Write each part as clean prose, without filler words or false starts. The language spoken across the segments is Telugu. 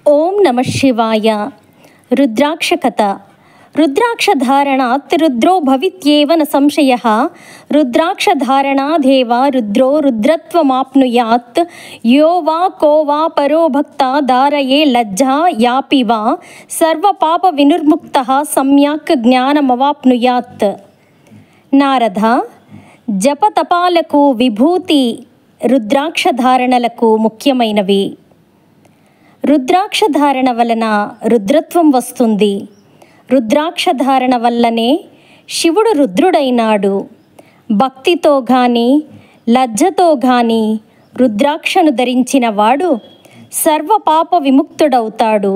ఓం నమ శివాయ. రుద్రాక్ష కథ. రుద్రాక్షధారణాత్ రుద్రో భవిత్యేవ న సంశయః. రుద్రాక్షధారణాదేవ రుద్రో రుద్రత్వమాప్నుయాత్. యో వా కో వా పరో భక్త ధారయే లజ్జా యాపి వా సర్వపాప వినిర్ముక్తః సమ్యక్ జ్ఞానమవాప్నుయాత్. నారద, జపతపాలకు విభూతి రుద్రాక్షధారణలకు ముఖ్యమైనవి. రుద్రాక్షధారణ వలన రుద్రత్వం వస్తుంది. రుద్రాక్షధారణ వల్లనే శివుడు రుద్రుడైనాడు. భక్తితో గాని లజ్జతో గాని రుద్రాక్షను ధరించిన వాడు సర్వపాప విముక్తుడవుతాడు.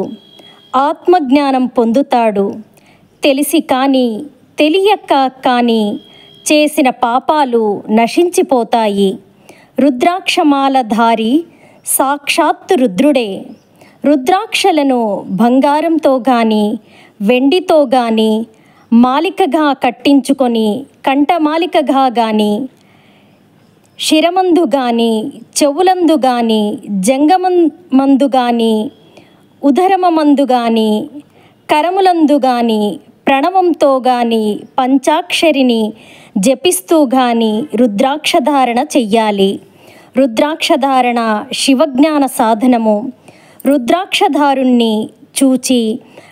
ఆత్మజ్ఞానం పొందుతాడు. తెలిసి కానీ తెలియక కానీ చేసిన పాపాలు నశించిపోతాయి. రుద్రాక్షమాలధారి సాక్షాత్తు రుద్రుడే. రుద్రాక్షలను బంగారంతో గాని వెండితో గాని మాలికగా కట్టించుకొని కంఠమాలికగా గాని శిరమందు గాని చెవులందు గాని జంగమందు గాని ఉదరమందు గాని కరములందు గాని ప్రణవంతో గాని పంచాక్షరిని జపిస్తూ గాని రుద్రాక్షధారణ చెయ్యాలి. రుద్రాక్షధారణ శివజ్ఞాన సాధనము. రుద్రాక్షధారుణ్ణి చూచి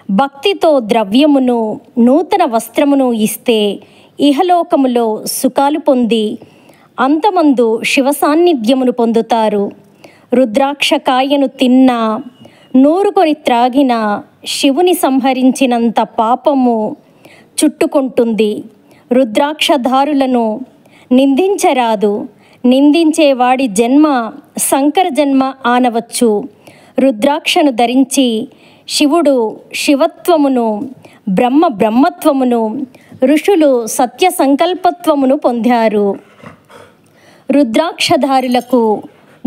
భక్తితో ద్రవ్యమును నూతన వస్త్రమును ఇస్తే ఇహలోకములో సుఖాలు పొంది అంతమందు శివ సాన్నిధ్యమును పొందుతారు. రుద్రాక్షకాయను తిన్నా నూరుకొని త్రాగిన శివుని సంహరించినంత పాపము చుట్టుకుంటుంది. రుద్రాక్షధారులను నిందించరాదు. నిందించేవాడి జన్మ సంకర జన్మ ఆనవచ్చు. రుద్రాక్షను ధరించి శివుడు శివత్వమును, బ్రహ్మ బ్రహ్మత్వమును, ఋషులు సత్య సంకల్పత్వమును పొందారు. రుద్రాక్షధారులకు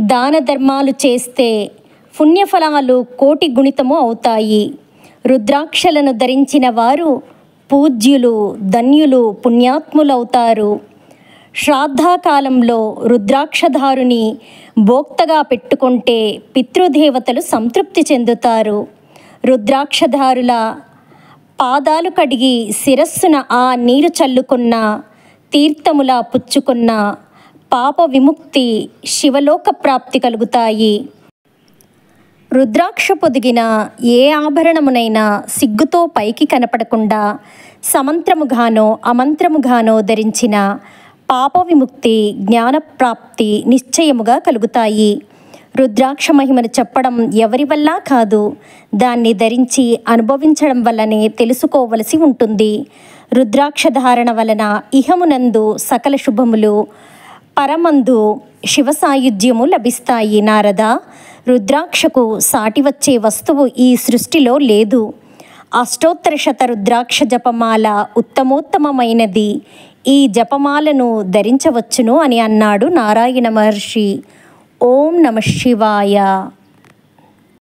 దాన ధర్మాలు చేస్తే పుణ్యఫలాలు కోటి గుణితము అవుతాయి. రుద్రాక్షలను ధరించిన వారు పూజ్యులు, ధన్యులు, పుణ్యాత్ములవుతారు. శ్రాద్ధకాలంలో రుద్రాక్షధారుని భోక్తగా పెట్టుకుంటే పితృదేవతలు సంతృప్తి చెందుతారు. రుద్రాక్షధారుల పాదాలు కడిగి శిరస్సున ఆ నీరు చల్లుకున్న తీర్థములా పుచ్చుకున్న పాప విముక్తి, శివలోక ప్రాప్తి కలుగుతాయి. రుద్రాక్ష పొదిగిన ఏ ఆభరణమునైనా సిగ్గుతో పైకి కనపడకుండా సమంత్రముగానో అమంత్రముగానో ధరించిన పాప విముక్తి, జ్ఞానప్రాప్తి నిశ్చయముగా కలుగుతాయి. రుద్రాక్ష మహిమను చెప్పడం ఎవరి వల్ల కాదు, దాన్ని ధరించి అనుభవించడం వల్లనే తెలుసుకోవలసి ఉంటుంది. రుద్రాక్షధారణ వలన ఇహమునందు సకల శుభములు, పరమందు శివ సాయుధ్యము లభిస్తాయి. నారద, రుద్రాక్షకు సాటి వచ్చే వస్తువు ఈ సృష్టిలో లేదు. అష్టోత్తర శత రుద్రాక్ష జపమాల ఉత్తమోత్తమైనది. ఈ జపమాలను ధరించవచ్చును అని అన్నాడు నారాయణ మహర్షి. ఓం నమ శివాయ.